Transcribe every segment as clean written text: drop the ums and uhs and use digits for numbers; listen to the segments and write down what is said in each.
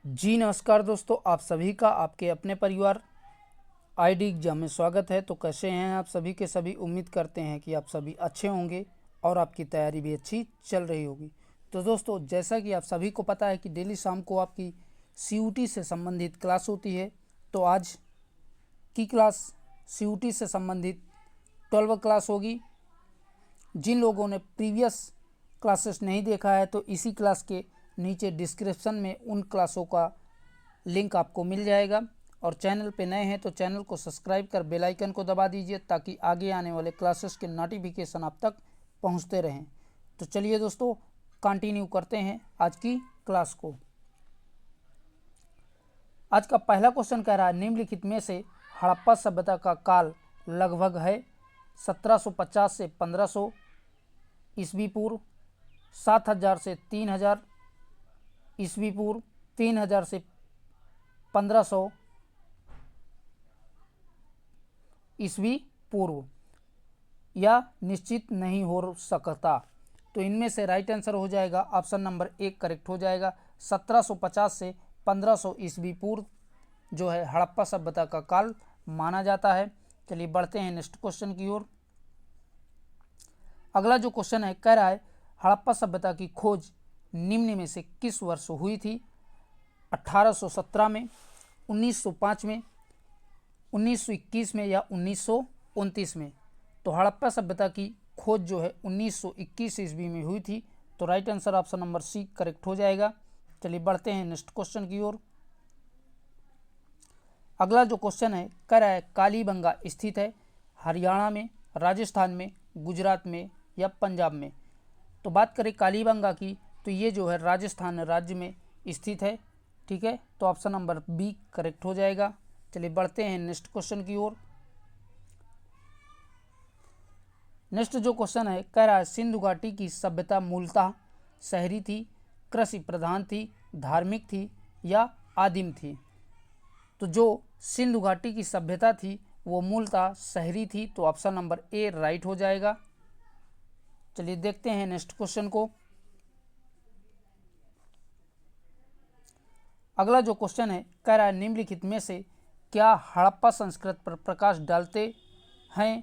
जी नमस्कार दोस्तों, आप सभी का आपके अपने परिवार आईडी एग्जाम में स्वागत है। तो कैसे हैं आप सभी के सभी। उम्मीद करते हैं कि आप सभी अच्छे होंगे और आपकी तैयारी भी अच्छी चल रही होगी। तो दोस्तों, जैसा कि आप सभी को पता है कि डेली शाम को आपकी सीयूटी से संबंधित क्लास होती है। तो आज की क्लास सीयूटी से संबंधित 12 क्लास होगी। जिन लोगों ने प्रीवियस क्लासेस नहीं देखा है तो इसी क्लास के नीचे डिस्क्रिप्शन में उन क्लासों का लिंक आपको मिल जाएगा। और चैनल पे नए हैं तो चैनल को सब्सक्राइब कर बेल आइकन को दबा दीजिए ताकि आगे आने वाले क्लासेस के नोटिफिकेशन आप तक पहुंचते रहें। तो चलिए दोस्तों, कंटिन्यू करते हैं आज की क्लास को। आज का पहला क्वेश्चन कह रहा है, निम्नलिखित में से हड़प्पा सभ्यता का काल लगभग है 1750 से 1500 ईस्वी पूर्व, 7000 से 3000 ईस्वी पूर्व, 3000 से 1500 ईस्वी पूर्व, या निश्चित नहीं हो सकता। तो इनमें से राइट आंसर हो जाएगा ऑप्शन नंबर 1 करेक्ट हो जाएगा। 1750 से 1500 ईस्वी पूर्व जो है हड़प्पा सभ्यता का काल माना जाता है। चलिए बढ़ते हैं नेक्स्ट क्वेश्चन की ओर। अगला जो क्वेश्चन है कह रहा है, हड़प्पा सभ्यता की खोज निम्न में से किस वर्ष हुई थी? 1817 में, 1905 में, 1921 में या 1929 में? तो हड़प्पा सभ्यता की खोज जो है 1921 ईस्वी में हुई थी। तो right answer option number C correct हो जाएगा। चलिए बढ़ते हैं नेक्स्ट क्वेश्चन की ओर। अगला जो क्वेश्चन है कह रहा है, कालीबंगा स्थित है हरियाणा में, राजस्थान में, गुजरात में या पंजाब में? तो बात करें कालीबंगा की तो ये जो है राजस्थान राज्य में स्थित है। ठीक है, तो ऑप्शन नंबर बी करेक्ट हो जाएगा। चलिए बढ़ते हैं नेक्स्ट क्वेश्चन की ओर। नेक्स्ट जो क्वेश्चन है कह रहा है, सिंधु घाटी की सभ्यता मूलतः शहरी थी, कृषि प्रधान थी, धार्मिक थी या आदिम थी? तो जो सिंधु घाटी की सभ्यता थी वो मूलतः शहरी थी। तो ऑप्शन नंबर ए राइट हो जाएगा। चलिए देखते हैं नेक्स्ट क्वेश्चन को। अगला जो क्वेश्चन है कह रहा है, निम्नलिखित में से क्या हड़प्पा संस्कृति पर प्रकाश डालते हैं?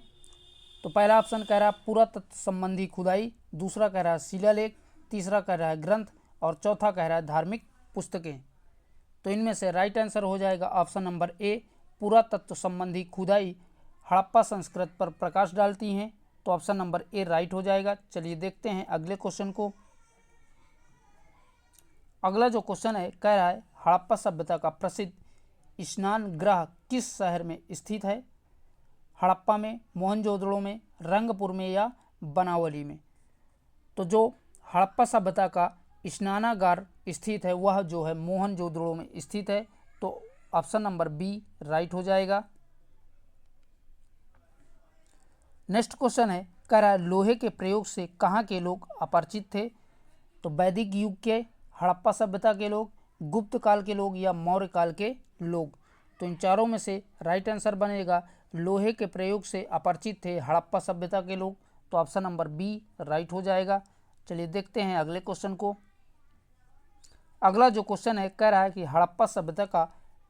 तो पहला ऑप्शन कह रहा है पुरातत्व संबंधी खुदाई, दूसरा कह रहा है शिलालेख, तीसरा कह रहा है ग्रंथ और चौथा कह रहा है धार्मिक पुस्तकें। तो इनमें से राइट आंसर हो जाएगा ऑप्शन नंबर ए, पुरातत्व संबंधी खुदाई हड़प्पा संस्कृति पर प्रकाश डालती हैं। तो ऑप्शन नंबर ए राइट हो जाएगा। चलिए देखते हैं अगले क्वेश्चन को। अगला जो क्वेश्चन है कह रहा है, हड़प्पा सभ्यता का प्रसिद्ध स्नान गृह किस शहर में स्थित है? हड़प्पा में, मोहनजोदड़ो में, रंगपुर में या बनावली में? तो जो हड़प्पा सभ्यता का स्नानागार स्थित है वह जो है मोहनजोदड़ो में स्थित है। तो ऑप्शन नंबर बी राइट हो जाएगा। नेक्स्ट क्वेश्चन है कह रहा है, लोहे के प्रयोग से कहाँ के लोग अपरिचित थे? तो वैदिक युग के, हड़प्पा सभ्यता के लोग, गुप्त काल के लोग या मौर्य काल के लोग? तो इन चारों में से राइट आंसर बनेगा लोहे के प्रयोग से अपरिचित थे हड़प्पा सभ्यता के लोग। तो ऑप्शन नंबर बी राइट हो जाएगा। चलिए देखते हैं अगले क्वेश्चन को। अगला जो क्वेश्चन है कह रहा है कि हड़प्पा सभ्यता का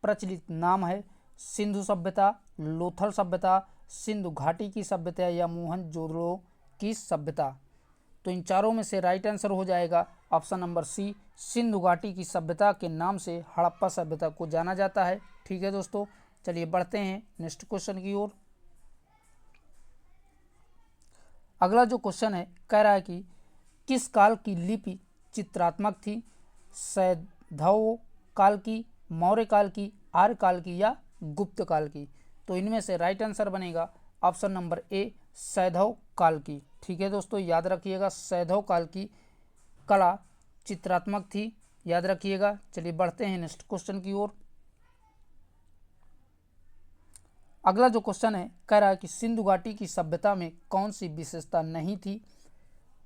प्रचलित नाम है सिंधु सभ्यता, लोथल सभ्यता, सिंधु घाटी की सभ्यता या मोहनजोदड़ो की सभ्यता? तो इन चारों में से राइट आंसर हो जाएगा ऑप्शन नंबर सी, सिंधु घाटी की सभ्यता के नाम से हड़प्पा सभ्यता को जाना जाता है। ठीक है दोस्तों, चलिए बढ़ते हैं नेक्स्ट क्वेश्चन की ओर। अगला जो क्वेश्चन है कह रहा है कि किस काल की लिपि चित्रात्मक थी? सैंधव काल की, मौर्य काल की, आर्य काल की या गुप्त काल की? तो इनमें से राइट आंसर बनेगा ऑप्शन नंबर ए, सैंधव काल की। ठीक है दोस्तों, याद रखिएगा सैंधव काल की कला चित्रात्मक थी, याद रखिएगा। चलिए बढ़ते हैं नेक्स्ट क्वेश्चन की ओर। अगला जो क्वेश्चन है कह रहा है कि सिंधु घाटी की सभ्यता में कौन सी विशेषता नहीं थी?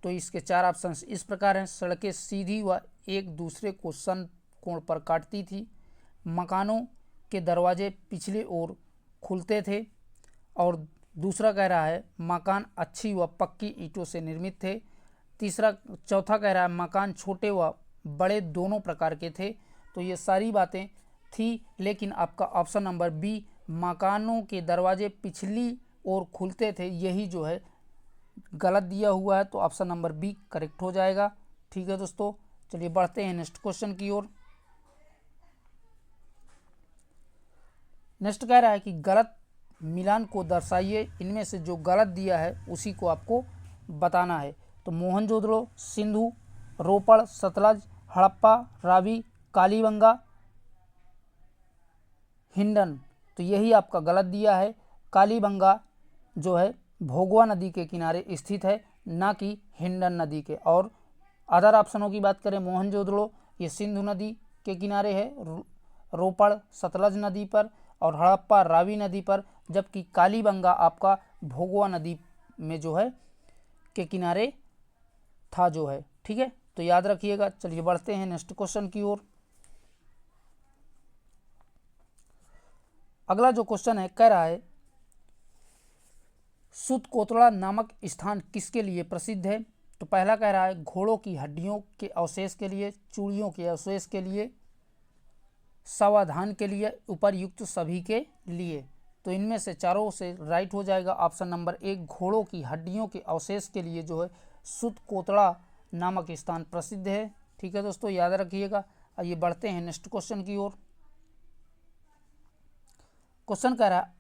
तो इसके चार ऑप्शन इस प्रकार हैं, सड़कें सीधी व एक दूसरे को सन कोण पर काटती थी, मकानों के दरवाजे पिछले ओर खुलते थे, और दूसरा कह रहा है मकान अच्छी व पक्की ईंटों से निर्मित थे, चौथा कह रहा है मकान छोटे व बड़े दोनों प्रकार के थे। तो ये सारी बातें थी, लेकिन आपका ऑप्शन नंबर बी, मकानों के दरवाजे पिछली ओर खुलते थे, यही जो है गलत दिया हुआ है। तो ऑप्शन नंबर बी करेक्ट हो जाएगा। ठीक है दोस्तों, चलिए बढ़ते हैं नेक्स्ट क्वेश्चन की ओर। नेक्स्ट कह रहा है कि गलत मिलान को दर्शाइए, इनमें से जो गलत दिया है उसी को आपको बताना है। तो मोहनजोदड़ो, सिंधु, रोपड़, सतलज, हड़प्पा, रावी, कालीबंगा, हिंडन, तो यही आपका गलत दिया है। कालीबंगा जो है भोगवा नदी के किनारे स्थित है, ना कि हिंडन नदी के। और अदर ऑप्शनों की बात करें, मोहनजोदड़ो ये सिंधु नदी के किनारे है, रोपड़ सतलज नदी पर, और हड़प्पा रावी नदी पर, जबकि कालीबंगा आपका भोगवा नदी में जो है के किनारे था जो है। ठीक है, तो याद रखिएगा। चलिए बढ़ते हैं नेक्स्ट क्वेश्चन की ओर। अगला जो क्वेश्चन है कह रहा है सुतकोतड़ा नामक स्थान किसके लिए प्रसिद्ध है। तो पहला कह रहा है घोड़ों की हड्डियों के अवशेष के लिए, चूड़ियों के अवशेष के लिए, सावधान के लिए, उपरयुक्त सभी के लिए। तो इनमें से चारों से राइट हो जाएगा ऑप्शन नंबर एक, घोड़ों की हड्डियों के अवशेष के लिए जो है सुतकोतड़ा नामक स्थान प्रसिद्ध है। ठीक है दोस्तों, याद रखिएगा। आइए बढ़ते हैं नेक्स्ट क्वेश्चन की ओर। क्वेश्चन कह रहा है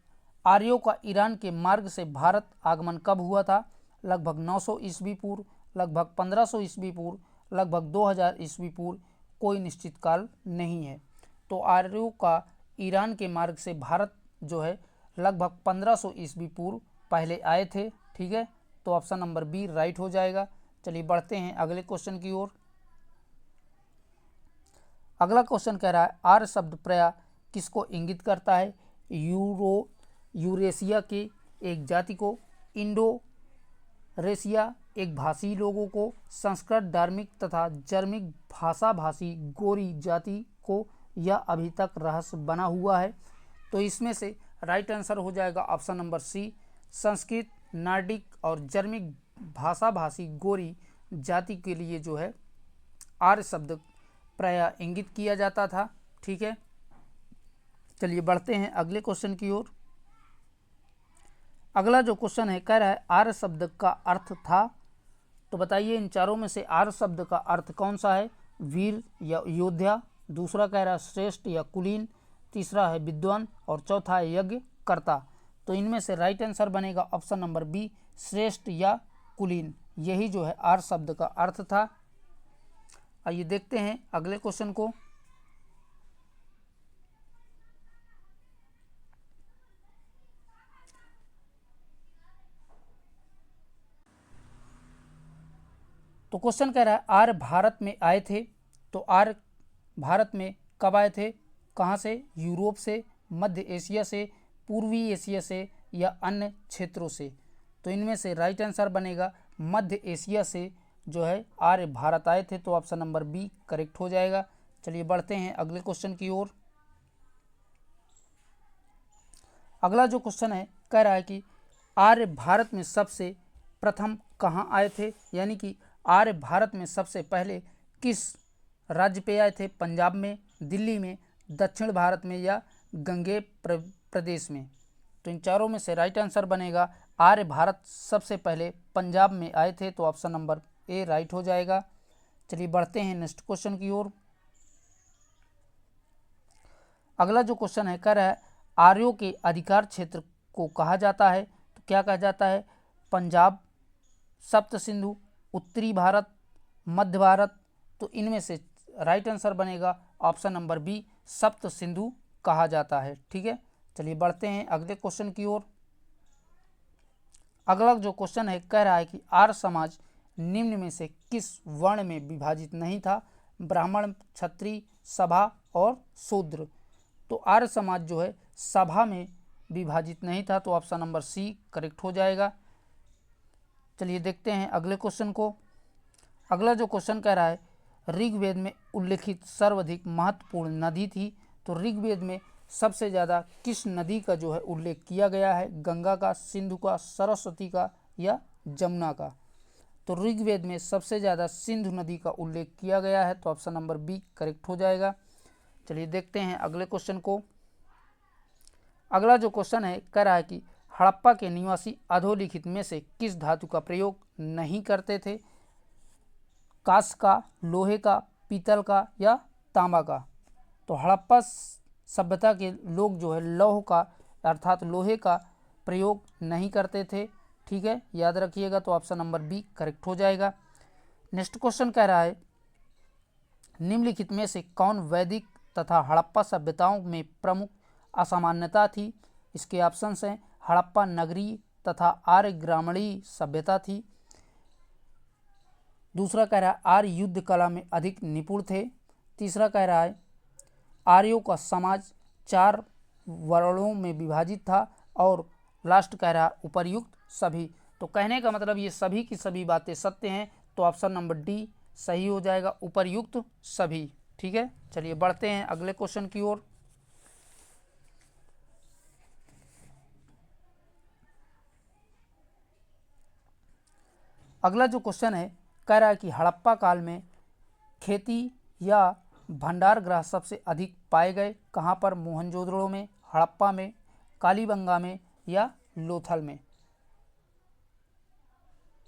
आर्यों का ईरान के मार्ग से भारत आगमन कब हुआ था। लगभग 900 ईस्वी पूर्व, लगभग 1500 ईस्वी पूर्व, लगभग 2000 ईस्वी पूर्व, कोई निश्चित काल नहीं है। तो आर्यों का ईरान के मार्ग से भारत जो है लगभग 1500 ईस्वी पूर्व पहले आए थे। ठीक है, तो ऑप्शन नंबर बी राइट हो जाएगा। चलिए बढ़ते हैं अगले क्वेश्चन की ओर। अगला क्वेश्चन कह रहा है आर्य शब्द प्राय किसको इंगित करता है। यूरेशिया के एक जाति को, इंडो रेशिया एक भाषी लोगों को, संस्कृत धार्मिक तथा जर्मिक भाषा भाषी गोरी जाति को, या अभी तक रहस्य बना हुआ है। तो इसमें से राइट आंसर हो जाएगा option number C, Sanskrit, Nordic और जर्मिक भाषा भाषी गोरी जाति के लिए जो है आर्य शब्द प्राय इंगित किया जाता था। ठीक है, चलिए बढ़ते हैं अगले क्वेश्चन की ओर। अगला जो क्वेश्चन है कह रहा है आर्य शब्द का अर्थ था। तो बताइए इन चारों में से आर्य शब्द का अर्थ कौन सा है। वीर या योद्धा, दूसरा कह रहा है श्रेष्ठ या कुलीन, तीसरा है विद्वान और चौथा है यज्ञ कर्ता। तो इनमें से राइट आंसर बनेगा ऑप्शन नंबर बी, श्रेष्ठ या कुलीन, यही जो है आर्य शब्द का अर्थ था। आइए देखते हैं अगले क्वेश्चन को। तो क्वेश्चन कह रहा है आर्य भारत में आए थे। तो आर्य भारत में कब आए थे, कहाँ से, यूरोप से, मध्य एशिया से, पूर्वी एशिया से, या अन्य क्षेत्रों से। तो इनमें से राइट आंसर बनेगा मध्य एशिया से जो है आर्य भारत आए थे। तो ऑप्शन नंबर बी करेक्ट हो जाएगा। चलिए बढ़ते हैं अगले क्वेश्चन की ओर। अगला जो क्वेश्चन है कह रहा है कि आर्य भारत में सबसे प्रथम कहाँ आए थे, यानी कि आर्य भारत में सबसे पहले किस राज्य पे आए थे। पंजाब में, दिल्ली में, दक्षिण भारत में, या गंगेय प्रदेश में। तो इन चारों में से राइट आंसर बनेगा आर्य भारत सबसे पहले पंजाब में आए थे। तो ऑप्शन नंबर ए राइट हो जाएगा। चलिए बढ़ते हैं नेक्स्ट क्वेश्चन की ओर। अगला जो क्वेश्चन है कह रहा है आर्यों के अधिकार क्षेत्र को कहा जाता है। तो क्या कहा जाता है, पंजाब, सप्त सिंधु, उत्तरी भारत, मध्य भारत। तो इनमें से राइट आंसर बनेगा ऑप्शन नंबर बी, सप्त सिंधु कहा जाता है। ठीक है, चलिए बढ़ते हैं अगले क्वेश्चन की ओर। अगला जो क्वेश्चन है कह रहा है कि आर्य समाज निम्न में से किस वर्ण में विभाजित नहीं था। ब्राह्मण, क्षत्रिय, सभा और शूद्र। तो आर्य समाज जो है सभा में विभाजित नहीं था। तो ऑप्शन नंबर सी करेक्ट हो जाएगा। चलिए देखते हैं अगले क्वेश्चन को। अगला जो क्वेश्चन कह रहा है ऋग्वेद में उल्लेखित सर्वाधिक महत्वपूर्ण नदी थी। तो ऋग्वेद में सबसे ज़्यादा किस नदी का जो है उल्लेख किया गया है, गंगा का, सिंधु का, सरस्वती का, या जमुना का। तो ऋग्वेद में सबसे ज़्यादा सिंधु नदी का उल्लेख किया गया है। तो ऑप्शन नंबर बी करेक्ट हो जाएगा। चलिए देखते हैं अगले क्वेश्चन को। अगला जो क्वेश्चन है कह रहा है कि हड़प्पा के निवासी अधोलिखित में से किस धातु का प्रयोग नहीं करते थे? कांस्य का, लोहे का, पीतल का या तांबा का? तो हड़प्पा सभ्यता के लोग जो है लौह का अर्थात लोहे का प्रयोग नहीं करते थे। ठीक है, याद रखिएगा। तो ऑप्शन नंबर बी करेक्ट हो जाएगा। नेक्स्ट क्वेश्चन कह रहा है निम्नलिखित में से कौन वैदिक तथा हड़प्पा सभ्यताओं में प्रमुख असामान्यता थी? इसके ऑप्शंस हैं हड़प्पा नगरीय तथा आर्य ग्रामीण सभ्यता थी। दूसरा कह रहा है आर्य युद्ध कला में अधिक निपुण थे। तीसरा कह रहा है आर्यों का समाज 4 वर्णों में विभाजित था। और लास्ट कह रहा है उपर्युक्त सभी। तो कहने का मतलब ये सभी की सभी बातें सत्य हैं। तो ऑप्शन नंबर डी सही हो जाएगा, उपर्युक्त सभी। ठीक है, चलिए बढ़ते हैं अगले क्वेश्चन की ओर। अगला जो क्वेश्चन है कह रहा है कि हड़प्पा काल में खेती या भंडार गृह सबसे अधिक पाए गए कहाँ पर? मोहनजोदड़ो में, हड़प्पा में, कालीबंगा में या लोथल में?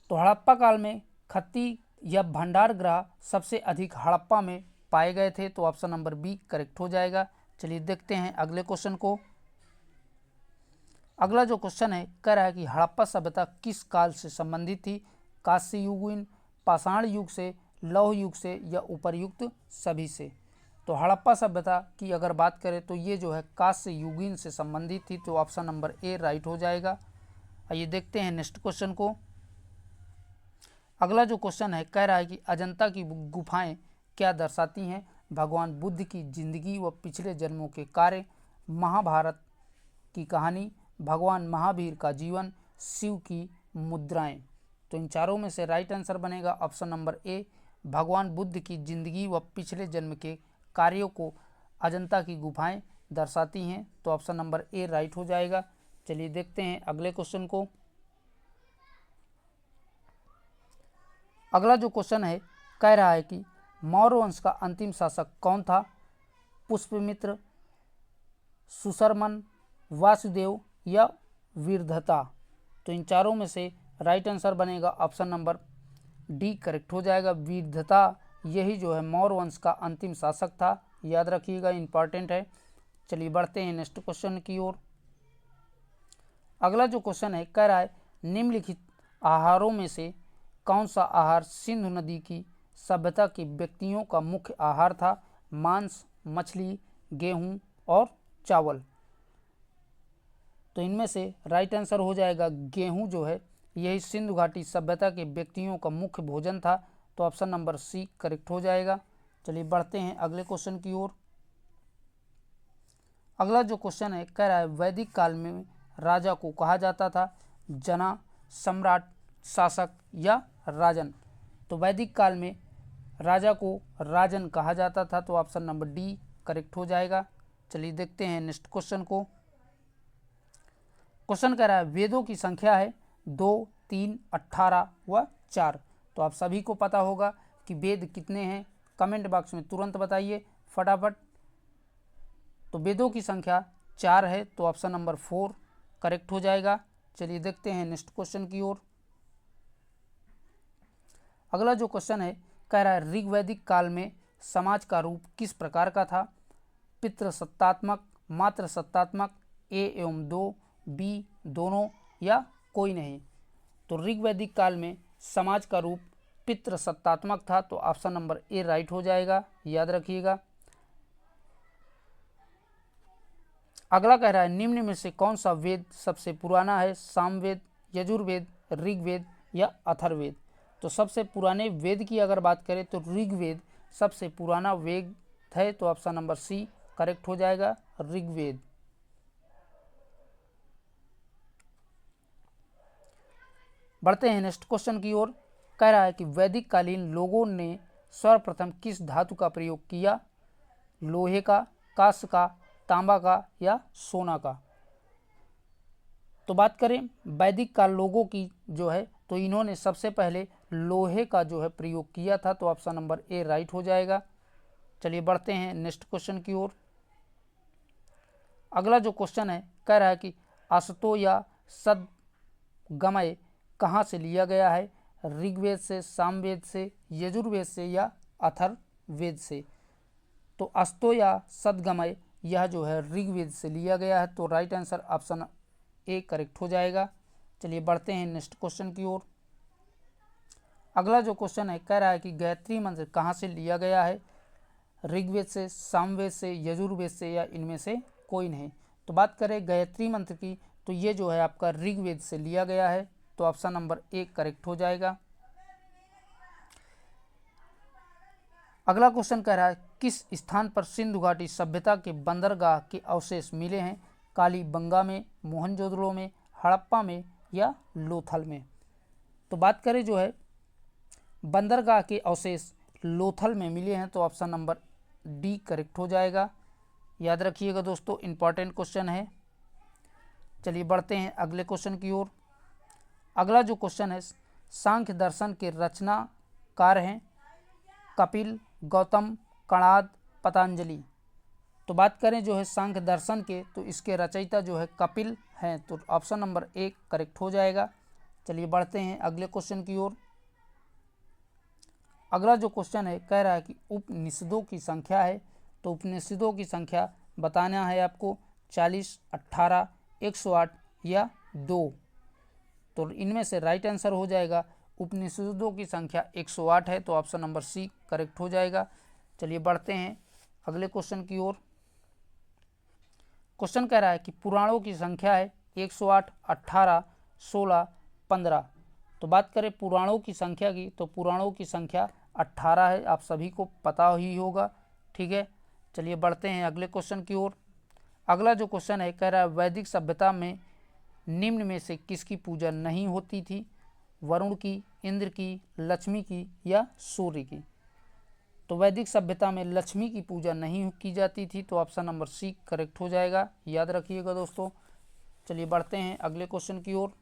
तो हड़प्पा काल में खत्ती या भंडार गृह सबसे अधिक हड़प्पा में पाए गए थे। तो ऑप्शन नंबर बी करेक्ट हो जाएगा। चलिए देखते हैं अगले क्वेश्चन को। अगला जो क्वेश्चन है कह रहा है कि हड़प्पा सभ्यता किस काल से संबंधित थी? कांस्य युगीन, पाषाण युग से, लौह युग से या उपर्युक्त सभी से? तो हड़प्पा सभ्यता की अगर बात करें तो ये जो है कांस्य युगीन से संबंधित थी। तो ऑप्शन नंबर ए राइट हो जाएगा। आइए देखते हैं नेक्स्ट क्वेश्चन को। अगला जो क्वेश्चन है कह रहा है कि अजंता की गुफाएं क्या दर्शाती हैं? भगवान बुद्ध की जिंदगी व पिछले जन्मों के कार्य, महाभारत की कहानी, भगवान महावीर का जीवन, शिव की मुद्राएं। तो इन चारों में से राइट आंसर बनेगा ऑप्शन नंबर ए, भगवान बुद्ध की जिंदगी व पिछले जन्म के कार्यों को अजंता की गुफाएं दर्शाती हैं। तो ऑप्शन नंबर ए राइट हो जाएगा। चलिए देखते हैं अगले क्वेश्चन को। अगला जो क्वेश्चन है कह रहा है कि मौर्य वंश का अंतिम शासक कौन था? पुष्यमित्र, सुशर्मन, वासुदेव या वीरधता? तो इन चारों में से राइट आंसर बनेगा ऑप्शन नंबर डी करेक्ट हो जाएगा। वीरधता यही जो है मौर्य वंश का अंतिम शासक था। याद रखिएगा, इंपॉर्टेंट है। चलिए बढ़ते हैं नेक्स्ट क्वेश्चन की ओर। अगला जो क्वेश्चन है कह रहा है निम्नलिखित आहारों में से कौन सा आहार सिंधु नदी की सभ्यता के व्यक्तियों का मुख्य आहार था? मांस, मछली, गेहूं और चावल? तो इनमें से राइट आंसर हो जाएगा गेहूं जो है यही सिंधु घाटी सभ्यता के व्यक्तियों का मुख्य भोजन था। तो ऑप्शन नंबर सी करेक्ट हो जाएगा। चलिए बढ़ते हैं अगले क्वेश्चन की ओर। अगला जो क्वेश्चन है कह रहा है वैदिक काल में राजा को कहा जाता था जना, सम्राट, शासक या राजन? तो वैदिक काल में राजा को राजन कहा जाता था। तो ऑप्शन नंबर डी करेक्ट हो जाएगा। चलिए देखते हैं नेक्स्ट क्वेश्चन को। क्वेश्चन कह रहा है वेदों की संख्या है 2, 3, 18 व 4। तो आप सभी को पता होगा कि वेद कितने हैं, कमेंट बॉक्स में तुरंत बताइए फटाफट। तो वेदों की संख्या 4 है। तो ऑप्शन नंबर 4 करेक्ट हो जाएगा। चलिए देखते हैं नेक्स्ट क्वेश्चन की ओर। अगला जो क्वेश्चन है कह रहा है ऋग्वैदिक काल में समाज का रूप किस प्रकार का था? पितृसत्तात्मक, मातृसत्तात्मक, ए एवं 2, बी दोनों या कोई नहीं? तो ऋग्वैदिक काल में समाज का रूप पितृसत्तात्मक था। तो ऑप्शन नंबर ए राइट हो जाएगा। याद रखिएगा। अगला कह रहा है निम्न में से कौन सा वेद सबसे पुराना है? सामवेद, यजुर्वेद, ऋग्वेद या अथर्ववेद? तो सबसे पुराने वेद की अगर बात करें तो ऋग्वेद सबसे पुराना वेद है। तो ऑप्शन नंबर सी करेक्ट हो जाएगा, ऋग्वेद। बढ़ते हैं नेक्स्ट क्वेश्चन की ओर। कह रहा है कि वैदिक कालीन लोगों ने सर्वप्रथम किस धातु का प्रयोग किया? लोहे का, कांस्य का, तांबा का या सोना का? तो बात करें वैदिक काल लोगों की जो है तो इन्होंने सबसे पहले लोहे का जो है प्रयोग किया था। तो ऑप्शन नंबर ए राइट हो जाएगा। चलिए बढ़ते हैं नेक्स्ट क्वेश्चन की ओर। अगला जो क्वेश्चन है कह रहा है कि असतो या सद्गमय कहाँ से लिया गया है, ऋग्वेद से, सामवेद से, यजुर्वेद से या अथर्ववेद से। तो अस्तो या सद्गमय यह जो है ऋग्वेद से लिया गया है, तो right answer option A correct हो जाएगा। चलिए बढ़ते हैं नेक्स्ट क्वेश्चन की ओर। अगला जो क्वेश्चन है कह रहा है कि गायत्री मंत्र कहाँ से लिया गया है, ऋग्वेद से, सामवेद से, यजुर्वेद से या इनमें से कोई नहीं। तो बात करें गायत्री मंत्र की, तो ये जो है आपका ऋग्वेद से लिया गया है, तो ऑप्शन नंबर ए करेक्ट हो जाएगा। अगला क्वेश्चन कह रहा है किस स्थान पर सिंधु घाटी सभ्यता के बंदरगाह के अवशेष मिले हैं, कालीबंगा में, मोहनजोदड़ो में, हड़प्पा में या लोथल में। तो बात करें जो है बंदरगाह के अवशेष लोथल में मिले हैं, तो ऑप्शन नंबर डी करेक्ट हो जाएगा। याद रखिएगा दोस्तों, इंपॉर्टेंट क्वेश्चन है। चलिए बढ़ते हैं अगले क्वेश्चन की ओर। अगला जो क्वेश्चन है सांख्य दर्शन के रचनाकार हैं कपिल, गौतम, कणाद, पतंजलि। तो बात करें जो है सांख्य दर्शन के, तो इसके रचयिता जो है कपिल हैं, तो ऑप्शन नंबर ए करेक्ट हो जाएगा। चलिए बढ़ते हैं अगले क्वेश्चन की ओर। अगला जो क्वेश्चन है कह रहा है कि उपनिषदों की संख्या है, तो उपनिषदों की संख्या बताना है आपको 40, 18, 108 या 2। तो इनमें से राइट आंसर हो जाएगा उपनिषदों की संख्या 108 है, तो ऑप्शन नंबर सी करेक्ट हो जाएगा। चलिए बढ़ते हैं अगले क्वेश्चन की ओर। क्वेश्चन कह रहा है कि पुराणों की संख्या है 108, 18, 16, 15। तो बात करें पुराणों की संख्या की, तो पुराणों की संख्या 18 है, आप सभी को पता ही होगा। ठीक है, चलिए बढ़ते हैं अगले क्वेश्चन की ओर। अगला जो क्वेश्चन है कह रहा है वैदिक सभ्यता में निम्न में से किसकी पूजा नहीं होती थी, वरुण की, इंद्र की, लक्ष्मी की या सूर्य की। तो वैदिक सभ्यता में लक्ष्मी की पूजा नहीं की जाती थी, तो ऑप्शन नंबर सी करेक्ट हो जाएगा। याद रखिएगा दोस्तों। चलिए बढ़ते हैं अगले क्वेश्चन की ओर।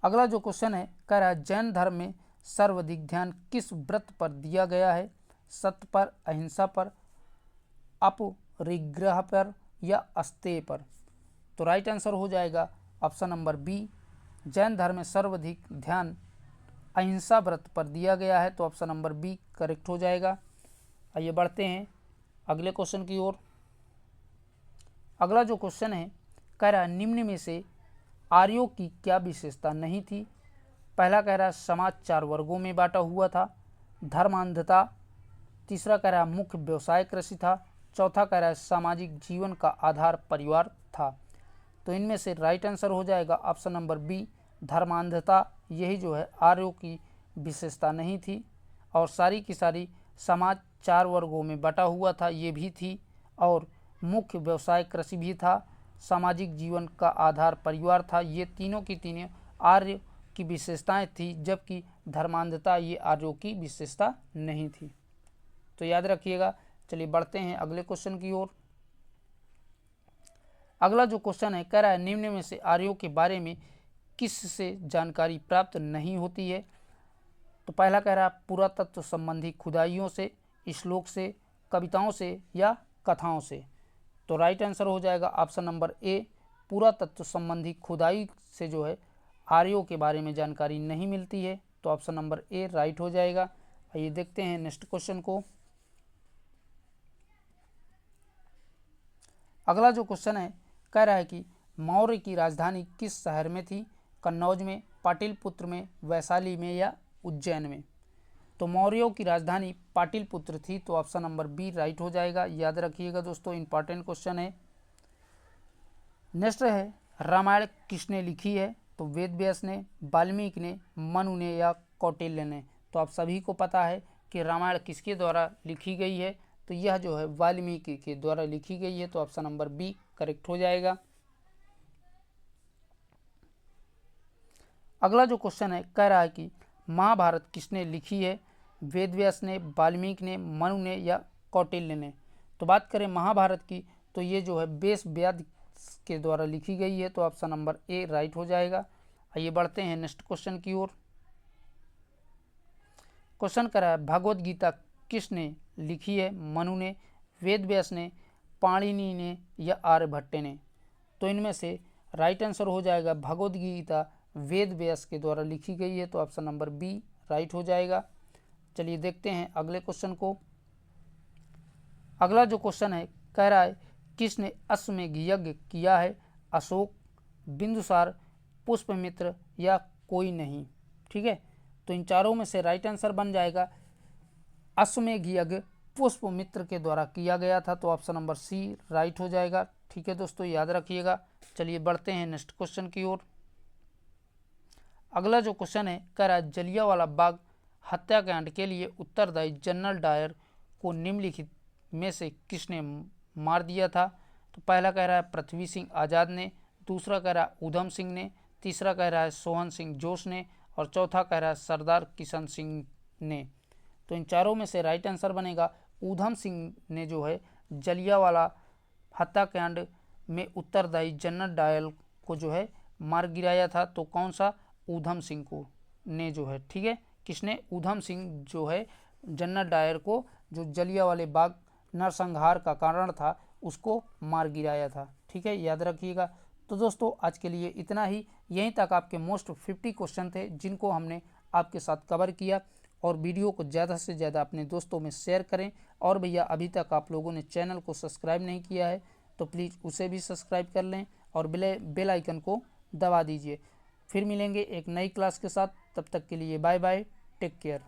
अगला जो क्वेश्चन है कह रहा है जैन धर्म में सर्वाधिक ध्यान किस व्रत पर दिया गया है, सत्य पर, अहिंसा पर, अपरिग्रह पर या अस्तेय पर। तो राइट आंसर हो जाएगा ऑप्शन नंबर बी, जैन धर्म में सर्वाधिक ध्यान अहिंसा व्रत पर दिया गया है, तो ऑप्शन नंबर बी करेक्ट हो जाएगा। आइए बढ़ते हैं अगले क्वेश्चन की ओर। अगला जो क्वेश्चन है कह रहा है निम्न में से आर्यों की क्या विशेषता नहीं थी। पहला कह रहा है समाज 4 वर्गों में बांटा हुआ था, धर्मांधता। तीसरा कह रहा है मुख्य व्यवसाय कृषि था। चौथा कह रहा है सामाजिक जीवन का आधार परिवार था। तो इनमें से राइट आंसर हो जाएगा ऑप्शन नंबर बी, धर्मांधता। यही जो है आर्यों की विशेषता नहीं थी, और सारी की सारी समाज 4 वर्गों में बटा हुआ था, ये भी थी, और मुख्य व्यवसाय कृषि भी था, सामाजिक जीवन का आधार परिवार था। ये तीनों की तीनों आर्य की विशेषताएं थी, जबकि धर्मांधता ये आर्यों की विशेषता नहीं थी। तो याद रखिएगा। चलिए बढ़ते हैं अगले क्वेश्चन की ओर। अगला जो क्वेश्चन है कह रहा है निम्न में से आर्यों के बारे में किस से जानकारी प्राप्त नहीं होती है। तो पहला कह रहा है पुरातत्व संबंधी खुदाइयों से, श्लोक से, कविताओं से या कथाओं से। तो राइट आंसर हो जाएगा ऑप्शन नंबर ए, पुरातत्व संबंधी खुदाई से जो है आर्यों के बारे में जानकारी नहीं मिलती है, तो ऑप्शन नंबर ए राइट हो जाएगा। आइए देखते हैं नेक्स्ट क्वेश्चन को। अगला जो क्वेश्चन है कह रहा है कि मौर्य की राजधानी किस शहर में थी, कन्नौज में, पाटलिपुत्र में, वैशाली में या उज्जैन में। तो मौर्यों की राजधानी पाटलिपुत्र थी, तो ऑप्शन नंबर बी राइट हो जाएगा। याद रखिएगा दोस्तों, इंपॉर्टेंट क्वेश्चन है। नेक्स्ट है रामायण किसने लिखी है। तो वेद व्यास ने, वाल्मीकि ने, मनु ने या कौटिल्य ने। तो आप सभी को पता है कि रामायण किसके द्वारा लिखी गई है, तो यह जो है वाल्मीकि के द्वारा लिखी गई है, तो ऑप्शन नंबर बी करेक्ट हो जाएगा। अगला जो क्वेश्चन है कह रहा है कि महाभारत किसने लिखी है, वेद व्यास ने, वाल्मीकि ने, मनु ने या कौटिल्य ने। तो बात करें महाभारत की, तो ये जो है वेद व्यास के द्वारा लिखी गई है, तो ऑप्शन नंबर ए राइट हो जाएगा। आइए बढ़ते हैं नेक्स्ट क्वेश्चन की ओर। क्वेश्चन करा है भागवत गीता किसने लिखी है? मनु ने, वेद व्यास ने, पाणिनि ने या आर्यभट्ट ने? तो इनमें से राइट आंसर हो जाएगा भगवत गीता वेद व्यास के द्वारा लिखी गई है, तो ऑप्शन नंबर बी राइट हो जाएगा। चलिए देखते हैं अगले क्वेश्चन को। अगला जो क्वेश्चन है कह रहा है किसने अश्वमेध यज्ञ किया है? अशोक, बिंदुसार, पुष्पमित्र या कोई नहीं? ठीक है, तो इन चारों में से राइट आंसर बन जाएगा अश्वमेध यज्ञ पुष्पमित्र के द्वारा किया गया था, तो ऑप्शन नंबर सी राइट हो जाएगा। ठीक है दोस्तों, याद रखिएगा। चलिए बढ़ते हैं नेक्स्ट क्वेश्चन की ओर। अगला जो क्वेश्चन है कह रहा है जलियांवाला बाग हत्याकांड के लिए उत्तरदायी जनरल डायर को निम्नलिखित में से किसने मार दिया था? तो पहला कह रहा है पृथ्वी सिंह आज़ाद ने, दूसरा कह रहा है ऊधम सिंह ने, तीसरा कह रहा है सोहन सिंह जोश ने और चौथा कह रहा है सरदार किशन सिंह ने। तो इन चारों में से राइट आंसर बनेगा ऊधम सिंह ने जो है जलियांवाला हत्याकांड में उत्तरदायी जनरल डायर को जो है मार गिराया था। तो कौन सा? ऊधम सिंह को ने जो है, ठीक है, किसने? ऊधम सिंह जो है जनरल डायर को, जो जलियांवाले बाग नरसंहार का कारण था, उसको मार गिराया था। ठीक है, याद रखिएगा। तो दोस्तों आज के लिए इतना ही। यहीं तक आपके मोस्ट 50 क्वेश्चन थे जिनको हमने आपके साथ कवर किया। और वीडियो को ज़्यादा से ज़्यादा अपने दोस्तों में शेयर करें। और भैया अभी तक आप लोगों ने चैनल को सब्सक्राइब नहीं किया है तो प्लीज़ उसे भी सब्सक्राइब कर लें और बेल आइकन को दबा दीजिए। फिर मिलेंगे एक नई क्लास के साथ, तब तक के लिए बाय बाय, टेक केयर।